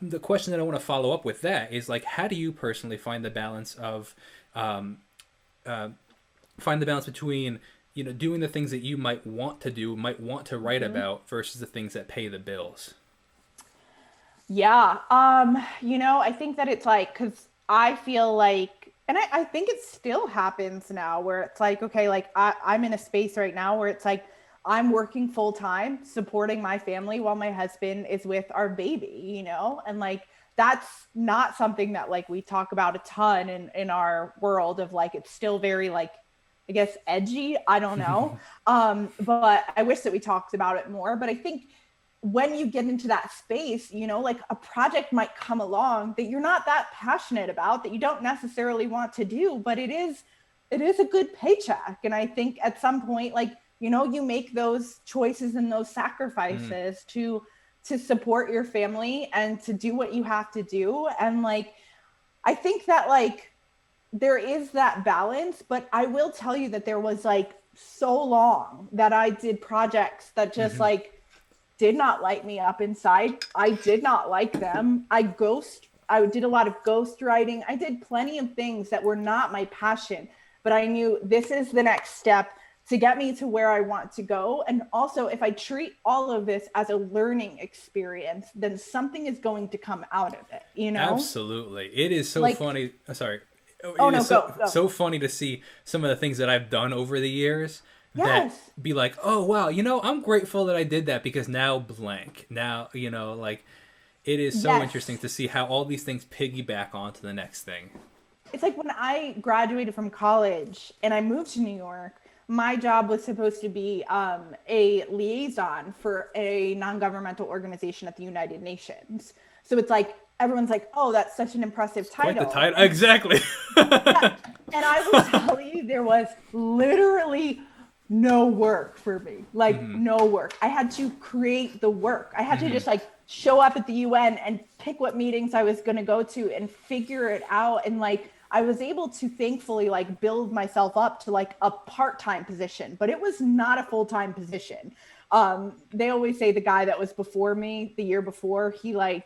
the question that I want to follow up with that is like, how do you personally find the balance of, um, uh, find the balance between, you know, doing the things that you might want to do, might want to write Mhm. about versus the things that pay the bills? Yeah. I think that it's like, because I feel like, and I think it still happens now where it's like, okay, like I'm in a space right now where it's like I'm working full time, supporting my family while my husband is with our baby. And like that's not something that like we talk about a ton in our world of like it's still very like I guess edgy. I don't know. But I wish that we talked about it more. But I think when you get into that space, like a project might come along that you're not that passionate about, that you don't necessarily want to do, but it is a good paycheck. And I think at some point, like, you make those choices and those Mm, sacrifices to support your family and to do what you have to do. And like, I think that like there is that balance, but I will tell you that there was like so long that I did projects that just hmm. like did not light me up inside. I did not like them. I did a lot of ghost writing. I did plenty of things that were not my passion, but I knew this is the next step to get me to where I want to go. And also, if I treat all of this as a learning experience, then something is going to come out of it? Absolutely. It is so Like, funny. Sorry. oh It no, is so go, go. so funny to see some of the things that I've done over the years that Yes. be like, "Oh, wow, you know, I'm grateful that I did that because now blank." Now, you know, like it is so interesting Yes. to see how all these things piggyback onto the next thing. It's like when I graduated from college and I moved to New York, my job was supposed to be a liaison for a non governmental organization at the United Nations. So it's like, everyone's like, oh, that's such an impressive Quite the title. title. And Exactly. yeah, and I will tell you, there was literally no work for me. Like Hmm. no work. I had to create the work. I had to Hmm. just like show up at the UN and pick what meetings I was going to go to and figure it out. And like I was able to thankfully like build myself up to like a part-time position, but it was not a full-time position. They always say the guy that was before me the year before, he like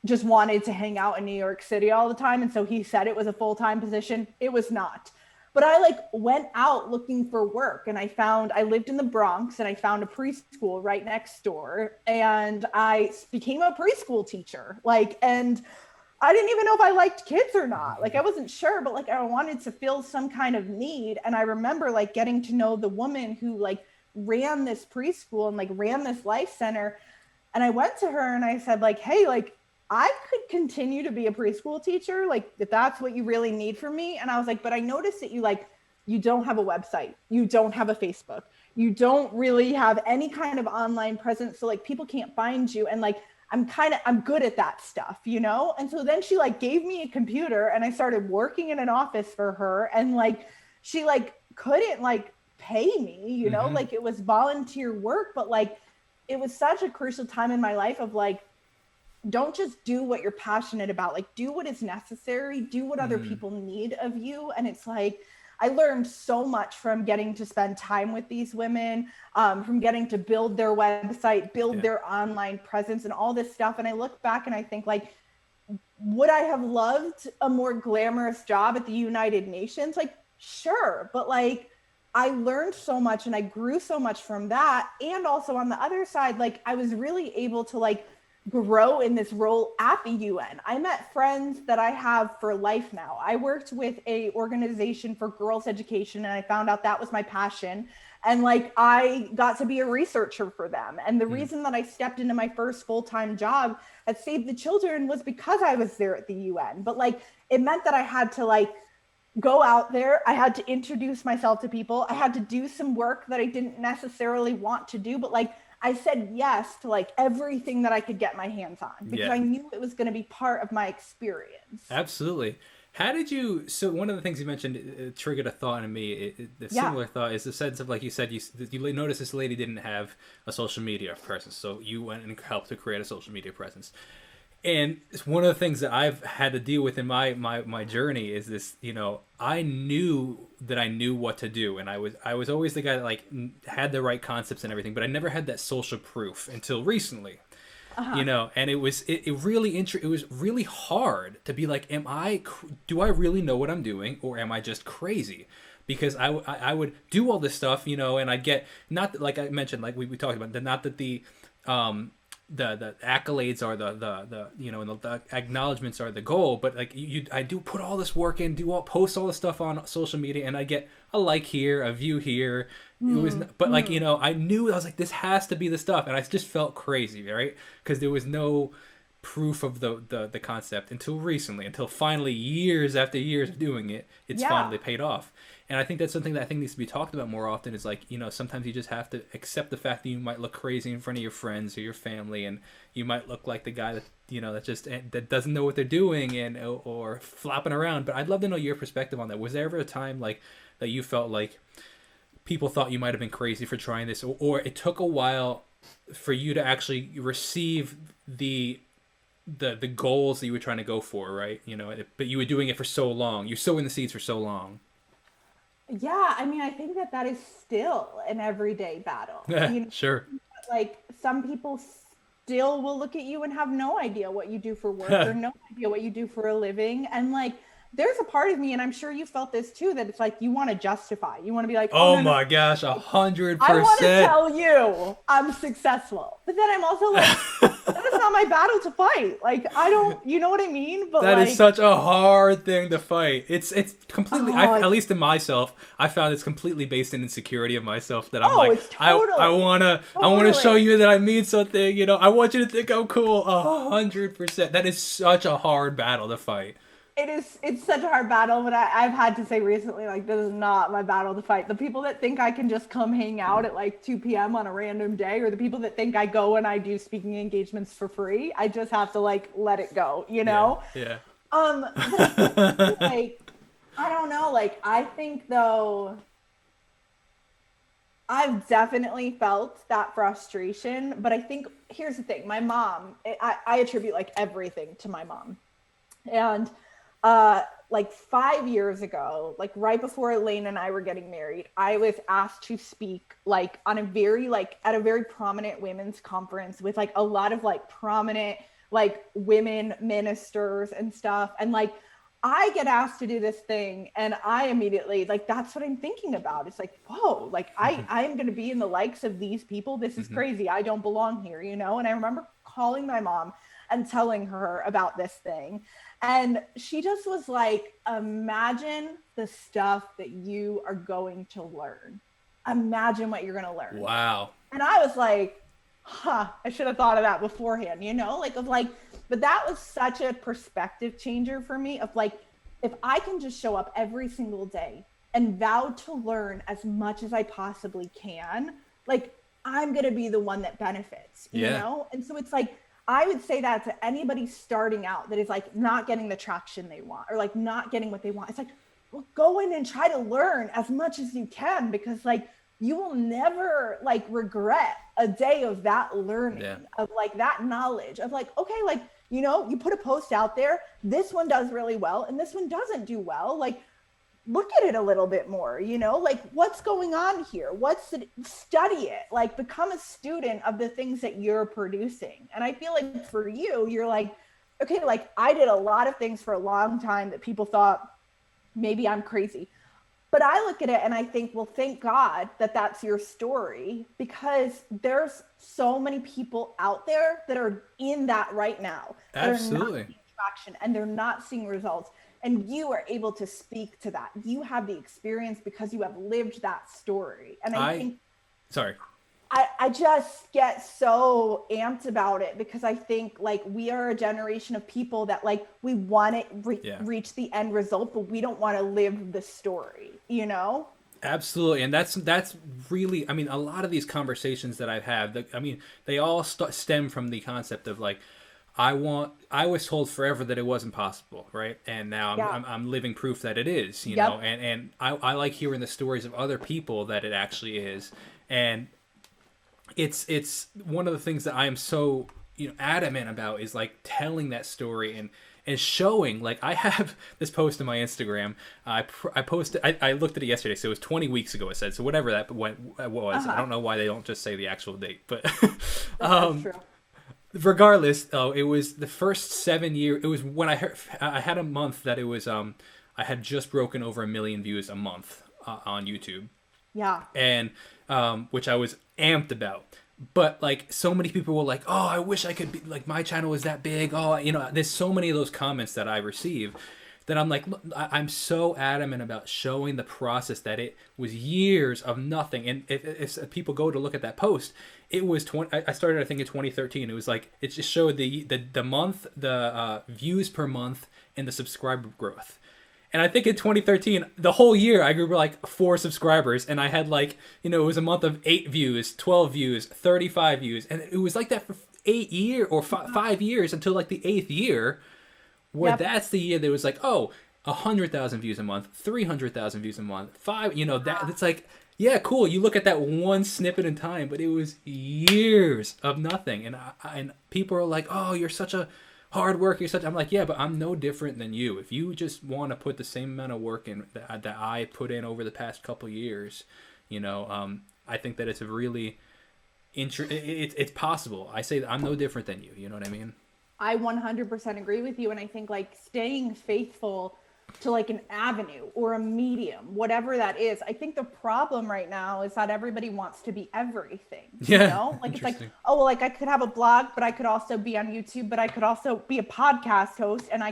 just wanted to hang out in New York City all the time. And so he said it was a full time position. It was not. But I like went out looking for work and I lived in the Bronx and I found a preschool right next door and I became a preschool teacher. And I didn't even know if I liked kids or not. Like I wasn't sure, but like I wanted to fill some kind of need. And I remember like getting to know the woman who like ran this preschool and like ran this life center. And I went to her and I said, like, hey, like, I could continue to be a preschool teacher, like, if that's what you really need from me. And I was like, but I noticed that you don't have a website, you don't have a Facebook, you don't really have any kind of online presence. So, like, people can't find you. And, like, I'm good at that stuff. And so then she, like, gave me a computer and I started working in an office for her. And, like, she, like, couldn't, like, pay me, Hmm. like, it was volunteer work, but, like, it was such a crucial time in my life of like don't just do what you're passionate about, like do what is necessary, do what other Hmm. people need of you. And it's like I learned so much from getting to spend time with these women, from getting to build their website, build Yeah. their online presence and all this stuff. And I look back and I think like would I have loved a more glamorous job at the United Nations? Like, sure, but like I learned so much and I grew so much from that. And also on the other side, like I was really able to like grow in this role at the UN. I met friends that I have for life now. I worked with a organization for girls education and I found out that was my passion. And like I got to be a researcher for them. And the Mm. reason that I stepped into my first full-time job at Save the Children was because I was there at the UN. But like it meant that I had to like go out there. I had to introduce myself to people. I had to do some work that I didn't necessarily want to do, but like I said yes to like everything that I could get my hands on because Yeah. I knew it was going to be part of my experience. Absolutely. How did you? So one of the things you mentioned triggered a thought in me. The Yeah. similar thought is the sense of like you said you noticed this lady didn't have a social media presence, so you went and helped to create a social media presence. And it's one of the things that I've had to deal with in my journey is this. You know, I knew that I knew what to do, and I was always the guy that like had the right concepts and everything, but I never had that social proof until recently. you know, and it was it was really hard to be like, do I really know what I'm doing, or am I just crazy? Because I would do all this stuff, you know, and I'd get, not that, like I mentioned, like we talked about, not that the accolades are the you know, and the acknowledgments are the goal, but like I do put all this work in, post all this stuff on social media, and I get a like here, a view here. It was, but like, you know, I was like, this has to be the stuff, and I just felt crazy, right? Because there was no proof of the concept until recently, until finally, years after years of doing it, it's finally paid off. And I think that's something that I think needs to be talked about more often, is like, you know, sometimes you just have to accept the fact that you might look crazy in front of your friends or your family, and you might look like the guy that, you know, that doesn't know what they're doing, and or flopping around. But I'd love to know your perspective on that. Was there ever a time like that you felt like people thought you might have been crazy for trying this, or it took a while for you to actually receive the goals that you were trying to go for, right? You know, but you were doing it for so long. You're sowing the seeds for so long. Yeah, I mean, I think that is still an everyday battle. You know? Sure. Like, some people still will look at you and have no idea what you do for work or no idea what you do for a living. And like, there's a part of me, and I'm sure you felt this too, that it's like you want to justify. You want to be like, oh my gosh, 100%. I want to tell you I'm successful. But then I'm also like, that is not my battle to fight. Like, I don't, you know what I mean? But that is such a hard thing to fight. It's completely, at least in myself, I found it's completely based in insecurity of myself, that I'm like, it's totally, I wanna show you that I mean something, you know, I want you to think I'm cool. 100%. That is such a hard battle to fight. It's such a hard battle, but I've had to say recently, like, this is not my battle to fight. The people that think I can just come hang out at like 2 p.m. on a random day, or the people that think I go and I do speaking engagements for free, I just have to like let it go, you know? Yeah. Like, I don't know, like, I think though, I've definitely felt that frustration, but I think, here's the thing, my mom, I attribute like everything to my mom. And like 5 years ago, like right before Elaine and I were getting married, I was asked to speak like on a very, like at a very prominent women's conference with like a lot of like prominent like women ministers and stuff. And like, I get asked to do this thing, and I immediately, like, that's what I'm thinking about. It's like, whoa, like I am going to be in the likes of these people. This is crazy. I don't belong here, you know? And I remember calling my mom and telling her about this thing. And she just was like, imagine the stuff that you are going to learn. Imagine what you're going to learn. Wow. And I was like, I should have thought of that beforehand, you know, like, but that was such a perspective changer for me of like, if I can just show up every single day and vow to learn as much as I possibly can, like, I'm going to be the one that benefits, you know? And so it's like, I would say that to anybody starting out that is like not getting the traction they want, or like not getting what they want. It's like, well, go in and try to learn as much as you can, because like you will never like regret a day of that learning, of like that knowledge of like, okay, like, you know, you put a post out there, this one does really well and this one doesn't do well. Like, look at it a little bit more, you know, like what's going on here? Study it, like become a student of the things that you're producing. And I feel like for you, you're like, okay, like I did a lot of things for a long time that people thought maybe I'm crazy. But I look at it and I think, well, thank God that that's your story, because there's so many people out there that are in that right now. Absolutely. That are not seeing traction and they're not seeing results. And you are able to speak to that. You have the experience because you have lived that story. And I think, I just get so amped about it, because I think like we are a generation of people that like, we want to reach the end result, but we don't want to live the story, you know? Absolutely. And that's really, I mean, a lot of these conversations that I've had, I mean, they all stem from the concept of like, I was told forever that it wasn't possible, right? And now I'm living proof that it is, you know, and I like hearing the stories of other people that it actually is. And it's one of the things that I am so, you know, adamant about is like telling that story and showing, like I have this post on my Instagram. I posted, I looked at it yesterday, so it was 20 weeks ago, it said, so whatever that was. I don't know why they don't just say the actual date, but, That's true. regardless, though, it was the first 7 years. It was when I had a month that it was I had just broken over 1 million views a month on YouTube. Yeah. And which I was amped about. But like so many people were like, "Oh, I wish I could be like my channel was that big." Oh, there's so many of those comments that I receive that I'm like, look, I'm so adamant about showing the process that it was years of nothing. And if people go to look at that post, it was I started I think in 2013. It was like it just showed the month, the views per month, and the subscriber growth. And I think in 2013, the whole year, I grew like 4 subscribers, and I had like, it was a month of 8 views, 12 views, 35 views, and it was like that for 8 years or 5 years until like the 8th year, where that's the year that was like, oh, 100,000 views a month, 300,000 views a month, 5, it's like, yeah, cool. You look at that one snippet in time, but it was years of nothing, and people are like, oh, you're such a hard work, I'm like, yeah, but I'm no different than you. If you just want to put the same amount of work in that I put in over the past couple years, I think that it's a really it's possible. I say that I'm no different than you. You know what I mean? I 100% agree with you, and I think like staying faithful to like an avenue or a medium, whatever that is. I think the problem right now is that everybody wants to be everything. Yeah. Like it's like, oh, well, like I could have a blog, but I could also be on YouTube, but I could also be a podcast host, and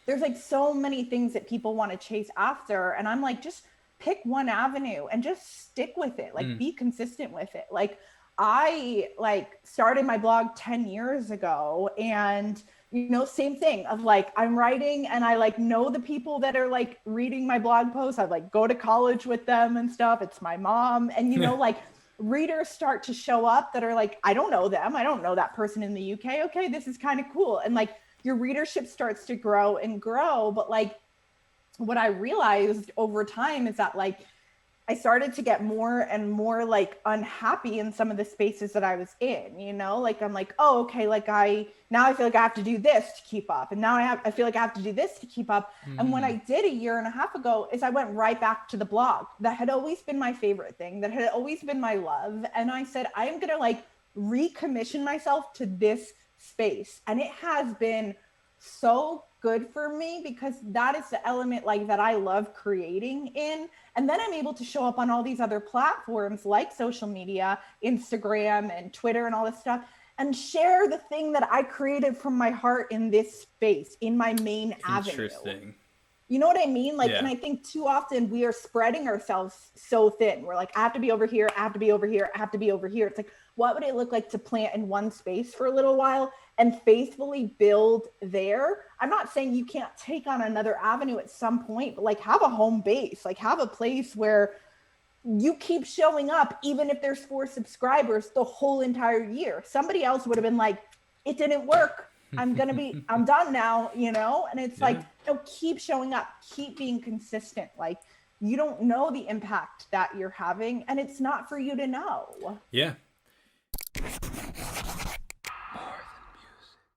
there's like so many things that people want to chase after. And I'm like, just pick one avenue and just stick with it. Like be consistent with it. Like I like started my blog 10 years ago, and same thing of like, I'm writing and I like know the people that are like reading my blog posts. I like go to college with them and stuff. It's my mom. And, like readers start to show up that are like, I don't know them. I don't know that person in the UK. Okay, this is kind of cool. And like your readership starts to grow and grow. But like what I realized over time is that like, I started to get more and more like unhappy in some of the spaces that I was in, like, I'm like, oh, okay. Like now I feel like I have to do this to keep up. And now I feel like I have to do this to keep up. And when I did 1.5 years ago is I went right back to the blog. That had always been my favorite thing. That had always been my love. And I said, I'm going to like recommission myself to this space. And it has been so good for me because that is the element like that I love creating in. And then I'm able to show up on all these other platforms like social media, Instagram and Twitter and all this stuff, and share the thing that I created from my heart in this space, in my main avenue. Interesting. You know what I mean? Like, and I think too often we are spreading ourselves so thin. We're like, I have to be over here. I have to be over here. I have to be over here. It's like, what would it look like to plant in one space for a little while and faithfully build there? I'm not saying you can't take on another avenue at some point, but like have a home base, like have a place where you keep showing up, even if there's 4 subscribers the whole entire year. Somebody else would have been like, it didn't work. I'm done now, and it's like, no, keep showing up, keep being consistent. Like you don't know the impact that you're having, and it's not for you to know. Yeah.